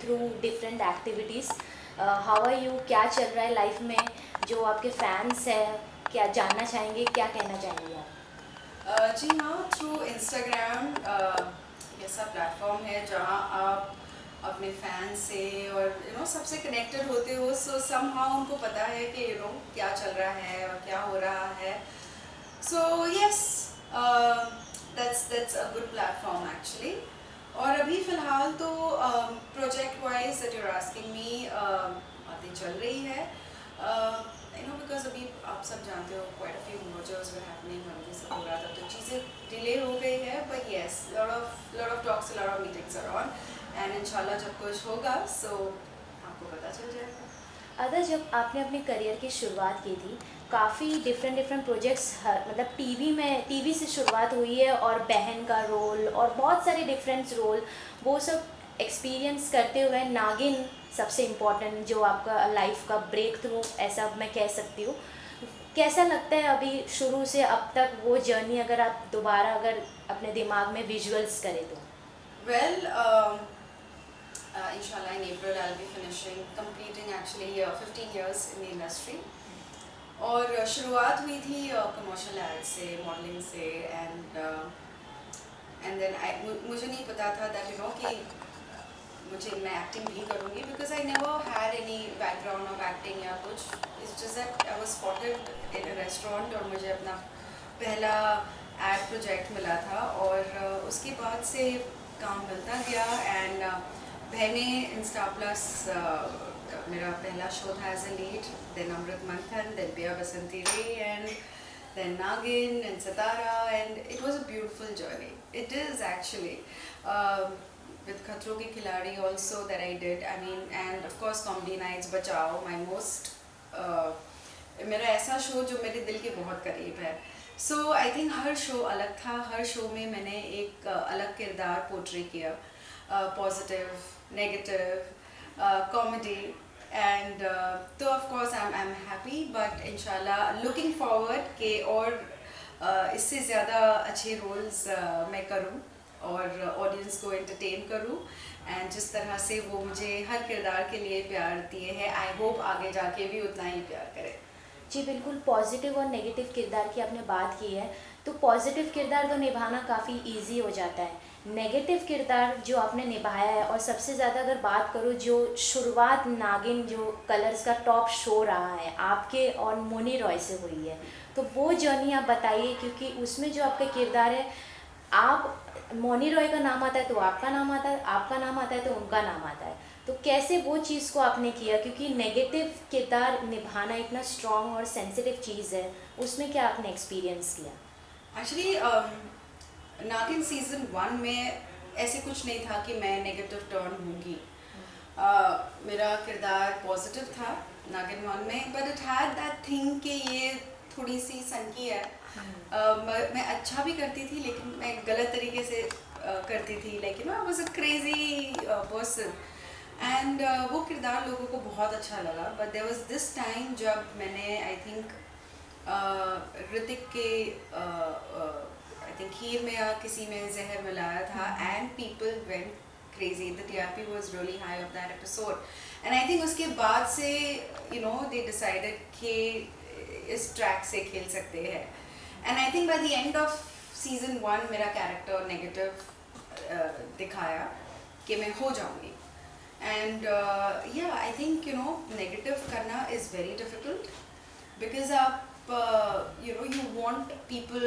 Through different activities. How are you, क्या चल रहा है लाइफ में? जो आपके फैंस हैं क्या जानना चाहेंगे, क्या कहना चाहेंगे आप? जी हाँ, थ्रू इंस्टाग्राम ऐसा प्लेटफॉर्म है जहाँ आप अपने फैन से और सबसे कनेक्टेड होते हो। सो समहाउ उनको पता है कि क्या चल रहा है और क्या हो रहा है। So yes, that's a good platform actually. और अभी फ़िलहाल तो project wise that you're asking me बातें चल रही है। बिकॉज अभी आप सब जानते हो quite a few mergers were happening और ये सब हो रहा था, तो चीज़ें डिले हो गई है। But yes, lot of talks, lot of meetings are on, and इंशाल्लाह जब कुछ होगा सो आपको पता चल जाएगा। अदर, जब आपने अपने करियर की शुरुआत की थी, काफ़ी डिफरेंट डिफरेंट प्रोजेक्ट्स, मतलब टीवी से शुरुआत हुई है और बहन का रोल और बहुत सारे डिफरेंट रोल, वो सब एक्सपीरियंस करते हुए नागिन सबसे इम्पोर्टेंट जो आपका लाइफ का ब्रेक थ्रू, ऐसा मैं कह सकती हूँ। कैसा लगता है अभी शुरू से अब तक वो जर्नी, अगर आप दोबारा अगर अपने दिमाग में विजुअल्स करें तो? Well, inshallah in April I'll be completing actually 15 years in the industry. और शुरुआत हुई थी कमर्शियल एड से, मॉडलिंग से, एंड देन मुझे नहीं पता था दैट कि मैं एक्टिंग भी करूँगी, because I never had any background of acting या कुछ। It's just that I was spotted in a restaurant और मुझे अपना पहला एड प्रोजेक्ट मिला था, और उसके बाद से काम मिलता गया। एंड बहने इंस्टा प्लस मेरा पहला शो था एज ए लीड, देन अमृत मंथन, देन पिया बसंती रे, and then Nagin and Satara, and it was a beautiful journey. It is actually with Khatron Ke Khiladi also that I did. I mean, and of course Comedy Nights, Bachao, my most मेरा ऐसा show जो मेरे दिल के बहुत करीब है। सो I think her show अलग था, हर शो में मैंने एक अलग किरदार पोर्ट्रे किया, पॉजिटिव, नेगेटिव, कॉमेडी, एंड तो of course I am happy, but इंशाल्लाह लुकिंग फॉरवर्ड के और इससे ज़्यादा अच्छे रोल्स मैं करूं और ऑडियंस को एंटरटेन करूं, एंड जिस तरह से वो मुझे हर किरदार के लिए प्यार दिए हैं, आई होप आगे जाके भी उतना ही प्यार करें। जी बिल्कुल, पॉजिटिव और नेगेटिव किरदार की आपने बात की है, तो पॉजिटिव किरदार तो निभाना काफ़ी इजी हो जाता है। नेगेटिव किरदार जो आपने निभाया है, और सबसे ज़्यादा अगर बात करूँ, जो शुरुआत नागिन जो कलर्स का टॉप शो रहा है आपके और मोनी रॉय से हुई है, तो वो जर्नी आप बताइए, क्योंकि उसमें जो आपका किरदार है, आप मोनी रॉय का नाम आता है तो आपका नाम आता है, आपका नाम आता है तो उनका नाम आता है, तो कैसे वो चीज़ को आपने किया? क्योंकि नेगेटिव किरदार निभाना इतना स्ट्रॉन्ग और सेंसिटिव चीज़ है, उसमें क्या आपने एक्सपीरियंस किया? एक्चुअली नागिन सीजन 1 में ऐसे कुछ नहीं था कि मैं नेगेटिव टर्न होंगी। मेरा किरदार पॉजिटिव था नागिन 1 में, but it had that thing कि ये थोड़ी सी सनकी है। मैं अच्छा भी करती थी, लेकिन मैं गलत तरीके से करती थी, like I was a crazy person, and वो किरदार लोगों को बहुत अच्छा लगा। But there was this time जब मैंने आई थिंक ऋतिक के आई थिंक खीर में या किसी में जहर मिलाया था, and people went crazy, the TRP was really high of that episode, and I think उसके बाद से दे डिसाइडेड कि इस ट्रैक से खेल सकते हैं, and I think by the end off season 1 मेरा कैरेक्टर नेगेटिव दिखाया कि मैं हो जाऊंगी, एंड या आई थिंक नेगेटिव करना इज़ वेरी डिफिकल्ट, बिकॉज आप you want people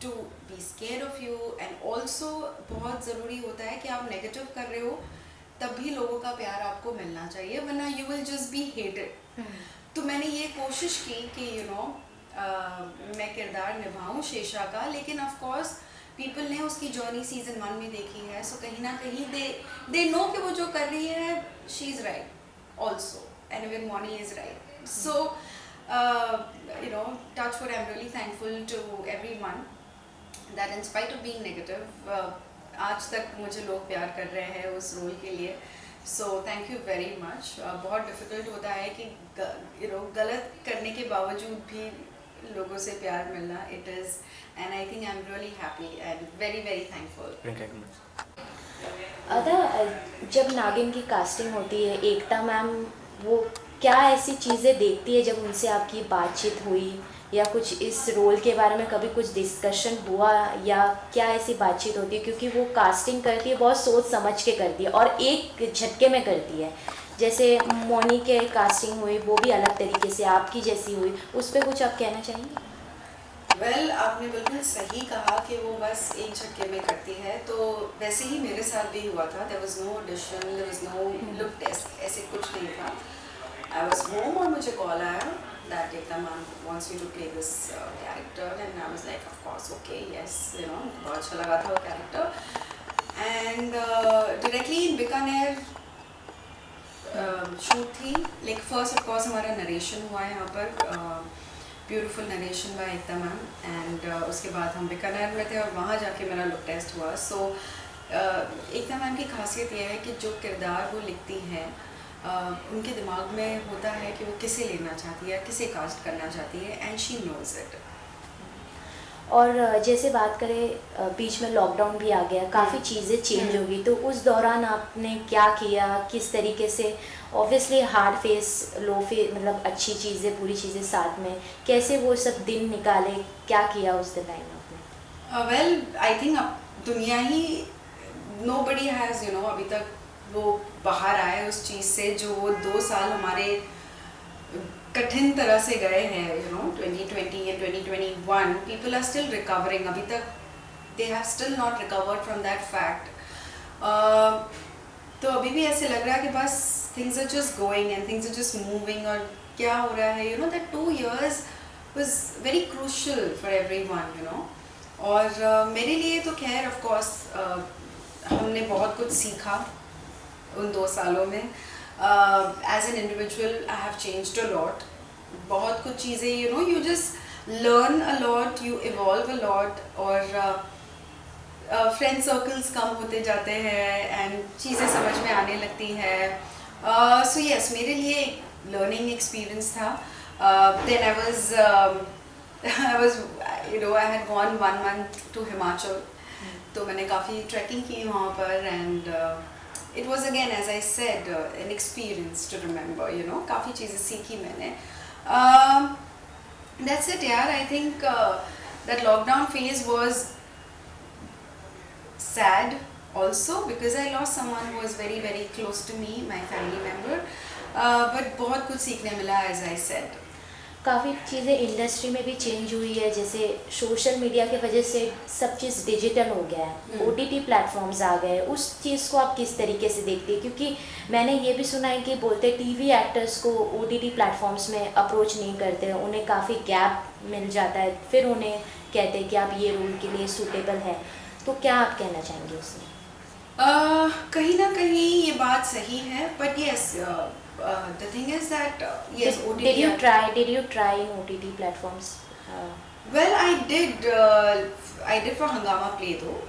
to be scared of you, and also बहुत ज़रूरी होता है कि आप नेगेटिव कर रहे हो तब भी लोगों का प्यार आपको मिलना चाहिए, वरना you will just be hated. तो मैंने ये कोशिश की कि मैं किरदार निभाऊं शेषा का, लेकिन ऑफ कोर्स पीपल ने उसकी जर्नी सीजन 1 में देखी है, सो कहीं ना कहीं दे नो कि वो जो कर रही है she is right also, and even Mouni is right. So touch wood, I'm really thankful to everyone that in spite of being negative, आज तक मुझे लोग प्यार कर रहे हैं उस रोल के लिए, सो थैंक यू वेरी मच। बहुत डिफ़िकल्ट होता है कि गलत करने के बावजूद भी लोगों से प्यार मिलना, it is, and I think I am really happy and very very thankful. अदा, जब नागिन की कास्टिंग होती है, एकता मैम वो क्या ऐसी चीज़ें देखती है जब उनसे आपकी बातचीत हुई, या कुछ इस रोल के बारे में कभी कुछ डिस्कशन हुआ, या क्या ऐसी बातचीत होती है? क्योंकि वो कास्टिंग करती है, बहुत सोच समझ के करती है और एक झटके में करती है। जैसे मोनी के कास्टिंग हुई, वो भी अलग तरीके से आपकी जैसी हुई, उस पर कुछ आप कहना चाहेंगे? आपने बिल्कुल सही कहा कि वो बस एक झटके में करती है, तो वैसे ही मेरे साथ भी हुआ था। There was no audition, there was no look test, ऐसे कुछ नहीं था। आई वाज होम और मुझे कॉल आया that Ekta ma'am wants you to play this character, and I was like of course okay yes, बहुत अच्छा लगा था वो character. And directly in Bikaner shoot थी। लाइक फर्स्ट ऑफ कोर्स हमारा नरेशन हुआ है यहाँ पर, beautiful narration by Ekta ma'am, and उसके बाद हम बीकानेर में थे और वहाँ जाके मेरा लुक टेस्ट हुआ। सो एकता मैम की खासियत यह है कि जो किरदार वो लिखती हैं, उनके दिमाग में होता है कि वो किसे लेना चाहती है, किसे कास्ट करना चाहती है, एंड शी नोज इट। और जैसे बात करें, बीच में लॉकडाउन भी आ गया, काफ़ी चीज़ें चेंज हो गई, तो उस दौरान आपने क्या किया, किस तरीके से? ऑब्वियसली हार्ड फेस, लो फेस, मतलब अच्छी चीज़ें, पूरी चीज़ें साथ में, कैसे वो सब दिन निकाले, क्या किया उस दिन टाइम आपने? वेल आई थिंक दुनिया ही नोबडी हैज़ अभी तक वो बाहर आए उस चीज़ से जो वो 2 साल हमारे कठिन तरह से गए हैं। 2020 and 2021 people are still recovering, अभी तक they have still not recovered from that fact. तो अभी भी ऐसे लग रहा है कि बस things are just going and things are just moving, और क्या हो रहा है that 2 years was very crucial for everyone. और मेरे लिए तो खैर ऑफ कोर्स हमने बहुत कुछ सीखा उन 2 सालों में। As an individual I have changed a lot, बहुत कुछ चीज़ें you just learn a lot, you evolve a lot, और फ्रेंड सर्कल्स कम होते जाते हैं एंड चीज़ें समझ में आने लगती हैं। सो यस, मेरे लिए एक लर्निंग एक्सपीरियंस था। Then I had gone 1 month to Himachal, तो मैंने काफ़ी ट्रैकिंग की वहाँ पर, and it was again as I said an experience to remember. काफ़ी चीज़ें सीखी मैंने। दैट्स इट यार। I think that lockdown phase was sad also because I lost someone who was very very close to me, my family member, but बहुत कुछ सीखने मिला as I said। काफ़ी चीज़ें इंडस्ट्री में भी चेंज हुई है, जैसे सोशल मीडिया की वजह से सब चीज़ डिजिटल हो गया है, OTT प्लेटफॉर्म्स आ गए, उस चीज़ को आप किस तरीके से देखते हैं? क्योंकि मैंने ये भी सुना है कि बोलते टीवी एक्टर्स को OTT प्लेटफॉर्म्स में अप्रोच नहीं करते, उन्हें काफ़ी गैप मिल जाता है, फिर उन्हें कहते हैं कि आप ये रोल के लिए सूटेबल है, तो क्या आप कहना चाहेंगे उसमें? कहीं ना कहीं ये बात सही है, but yes the thing is that yes, OTT. Did you try in OTT platforms? Well, I did for Hangama Play though,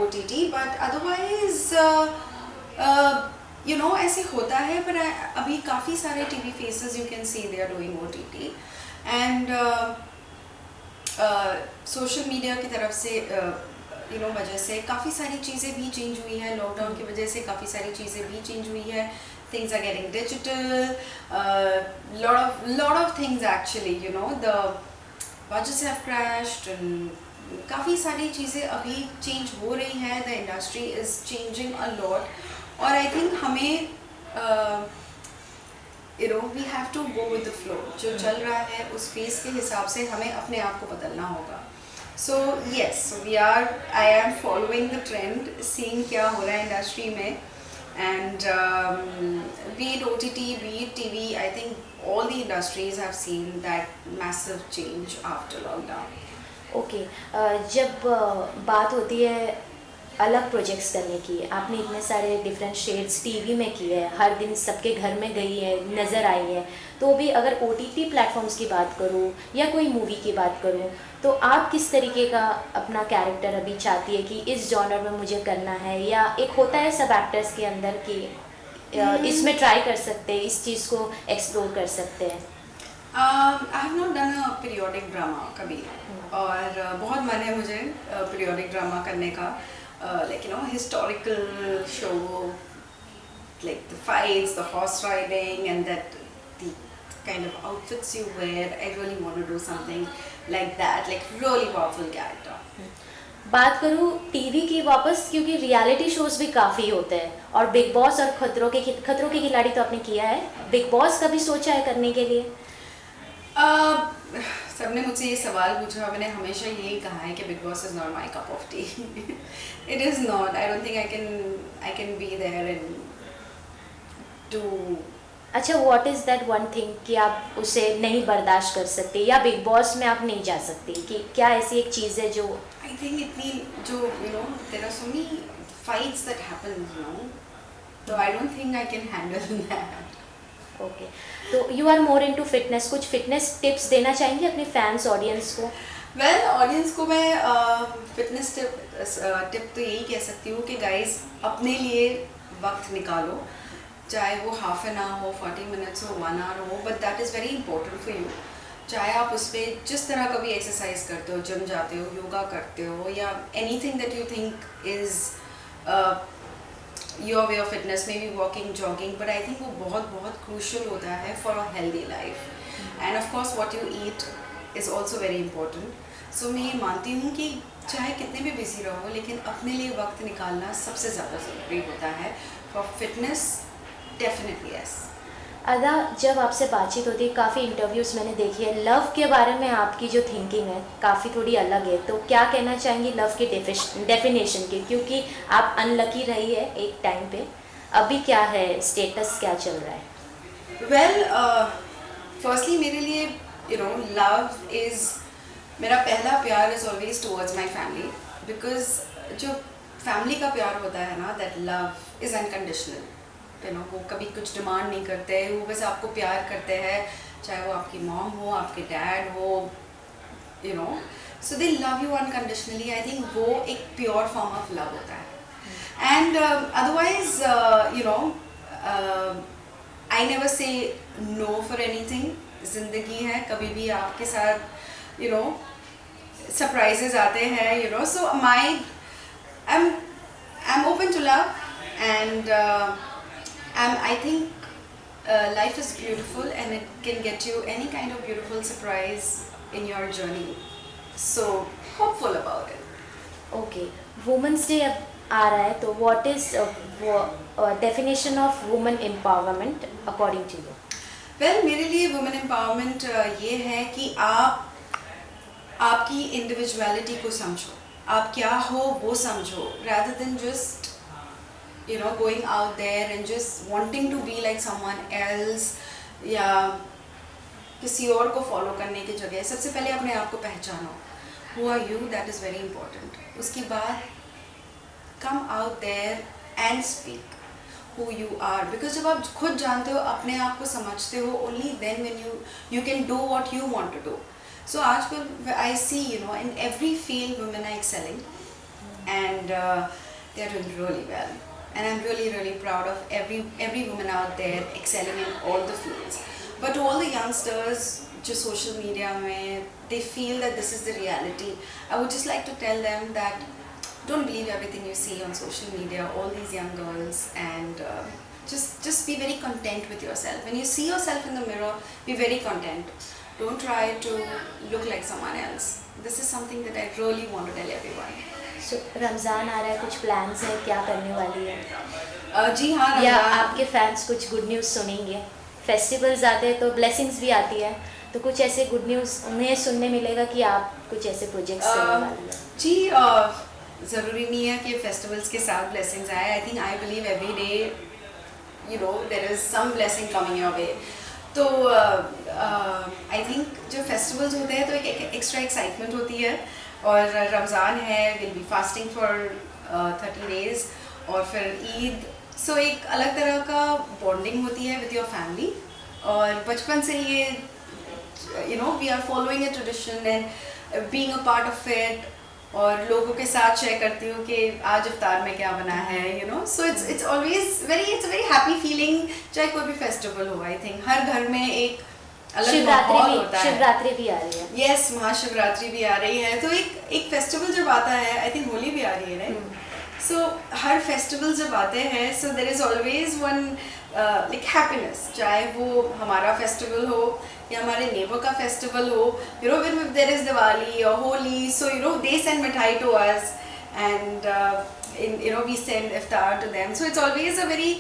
OTT, but otherwise ऐसे होता है, पर अभी काफ़ी सारे TV faces you can see they are doing OTT, and social media की तरफ से वजह से काफ़ी सारी चीज़ें भी चेंज हुई है, लॉकडाउन की वजह से काफ़ी सारी चीज़ें भी चेंज हुई है, things are getting digital, lot of things actually, the budgets have crashed, and काफ़ी सारी चीज़ें अभी चेंज हो रही हैं, the industry is changing a lot, और I think हमें we have to go with the flow, जो चल रहा है उस फेस के हिसाब से हमें अपने आप को बदलना होगा। So yes, I am following the trend, seeing क्या हो रहा है इंडस्ट्री में, and be it OTT, be it TV, I think all the industries have seen that massive change after lockdown. Okay, जब बात होती है अलग प्रोजेक्ट्स करने की, आपने इतने सारे डिफरेंट शेड्स टीवी में किए हैं, हर दिन सबके घर में गई है, नज़र आई है, तो भी अगर OTT प्लेटफॉर्म्स की बात करूँ या कोई मूवी की बात करूँ, तो आप किस तरीके का अपना कैरेक्टर अभी चाहती है कि इस जॉनर में मुझे करना है, या एक होता है सब एक्टर्स के अंदर कि इसमें ट्राई कर सकते हैं, इस चीज़ को एक्सप्लोर कर सकते हैं? I have not done a periodic drama कभी, और बहुत मन है मुझे पीरियोडिक ड्रामा करने का। like historical show, like the fights, the horse riding, and that the kind of outfits you wear. I really want to do something like that, like really powerful character. बात करूँ TV की वापस, क्योंकि reality shows भी काफ़ी होते हैं, और बिग बॉस और खतरों के खिलाड़ी तो आपने किया है, बिग बॉस कभी सोचा है करने के लिए? सबने मुझसे ये सवाल पूछा, मैंने हमेशा यही कहा है कि Bigg Boss is not my cup of tea. It is not. I don't think I can be there and do. अच्छा, what is that one thing कि आप उसे नहीं बर्दाश्त कर सकते, या बिग बॉस में आप नहीं जा सकते, कि क्या ऐसी एक चीज़ है जो? आई थिंक इतनी जो there are so many fights that happen, तो I don't think I can handle that. Okay, तो you are more into fitness, कुछ फिटनेस टिप्स देना चाहेंगे अपने फैंस ऑडियंस को? वेल, ऑडियंस को मैं फिटनेस टिप तो यही कह सकती हूँ कि गाइस अपने लिए वक्त निकालो, चाहे वो हाफ एन आवर हो, 40 मिनट्स हो, 1 आवर हो, but that is very important for you. चाहे आप उस पर जिस तरह का भी एक्सरसाइज करते हो, जिम जाते हो, योगा करते हो, या anything that you think is your way of fitness, maybe walking, jogging, but I think वो बहुत बहुत क्रूशल होता है for a healthy life. And of course what you eat is also very important. So मैं ये मानती हूँ कि चाहे कितने भी बिजी रहो, लेकिन अपने लिए वक्त निकालना सबसे ज़्यादा ज़रूरी होता है फॉर फिटनेस. Definitely yes. अदा, जब आपसे बातचीत होती है, काफ़ी इंटरव्यूज़ मैंने देखी है, लव के बारे में आपकी जो थिंकिंग है काफ़ी थोड़ी अलग है, तो क्या कहना चाहेंगी लव की डेफिनेशन की, क्योंकि आप अनलकी रही है एक टाइम पे, अभी क्या है स्टेटस, क्या चल रहा है? वेल, फर्स्टली मेरे लिए लव इज़, मेरा पहला प्यार is always towards my family, because जो फैमिली का प्यार होता है ना, दैट लव इज़ अनकंडीशनल. वो कभी कुछ डिमांड नहीं करते, वो बस आपको प्यार करते हैं, चाहे वो आपकी मॉम हो, आपके डैड हो, so they love you unconditionally. I think वो एक प्योर फॉर्म ऑफ लव होता है. And otherwise I never say no for anything. जिंदगी है, कभी भी आपके साथ सरप्राइजेज आते हैं, so I am open to love. And I think life is beautiful, and it can get you any kind of beautiful surprise in your journey. So hopeful about it. Okay, women's day अब आ रहा है, तो what is definition of women empowerment according to you? Well, मेरे लिए women empowerment ये है कि आप आपकी इंडिविजुअलिटी को समझो, आप क्या हो वो समझो, rather than just going out there and just wanting to be like someone else, या किसी और को फॉलो करने की जगह सबसे पहले अपने आप को पहचानो. Who are you? That is very important. उसके बाद come out there and speak who you are, because जब आप खुद जानते हो, अपने आप को समझते हो, only then when you can do what you want to do. So आजकल I see in every field women are excelling, and they are doing really well. And I'm really, really proud of every woman out there excelling in all the fields. But to all the youngsters, just social media mein, they feel that this is the reality. I would just like to tell them that don't believe everything you see on social media, all these young girls, and just be very content with yourself. When you see yourself in the mirror, be very content. Don't try to look like someone else. This is something that I really want to tell everyone. सो रमज़ान आ रहा है, कुछ plans है, क्या करने वाली है? जी हाँ, या आपके फैंस कुछ गुड न्यूज़ सुनेंगे? फेस्टिवल्स आते हैं तो ब्लेसिंग्स भी आती है, तो कुछ ऐसे गुड न्यूज़ उन्हें सुनने मिलेगा कि आप कुछ ऐसे प्रोजेक्ट्स करने वाली हैं? जी, ज़रूरी नहीं है कि फेस्टिवल्स के साथ ब्लेसिंग्स आए. I think I believe every day there is some blessing coming your way. तो आई थिंक जो फेस्टिवल्स होते हैं तो एक एक्स्ट्रा एक्साइटमेंट होती है. और रमज़ान है, will be fasting for 30 days, और फिर ईद. सो एक अलग तरह का बॉन्डिंग होती है विद योर फैमिली, और बचपन से ये we are following a tradition and being a part of it, और लोगों के साथ शेयर करती हूँ कि आज इफ्तार में क्या बना है, so it's always it's a very happy feeling, चाहे कोई भी फेस्टिवल हो. आई थिंक हर घर में एक शिवरात्रि भी आ रही है. यस, महाशिवरात्रि भी आ रही है. तो एक फेस्टिवल जब आता है, आई थिंक होली भी आ रही है, राइट? सो हर फेस्टिवल जब आते हैं so there is always one like happiness, चाहे वो हमारा फेस्टिवल हो या हमारे नेबर का फेस्टिवल हो. You know when there is Diwali और Holi, so you know they send mithai to us and you know we send iftar to them, so it's always a very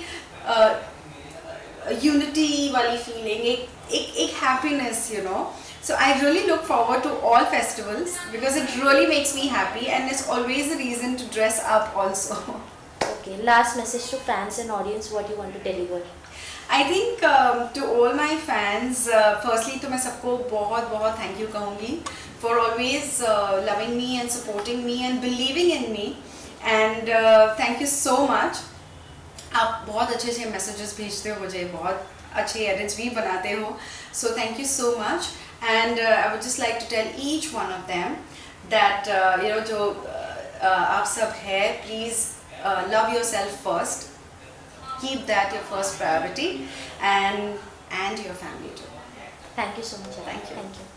unity wali feeling, एक happiness, you know. So I really look forward to all festivals because it really makes me happy and it's always a reason to dress up also. Okay, last message to fans and audience, what you want to deliver? I think to all my fans, firstly तो मैं सबको बहुत बहुत thank you कहूँगी for always loving me and supporting me and believing in me. And thank you so much. आप बहुत अच्छे अच्छे मैसेजेस भेजते हो मुझे, बहुत अच्छे एडिट्स भी बनाते हो, so thank you so much. And I would just like to tell each one of them that you know जो आप सब है, please love yourself first, keep that your first priority, and your family too. Thank you so much. Thank you. Thank you.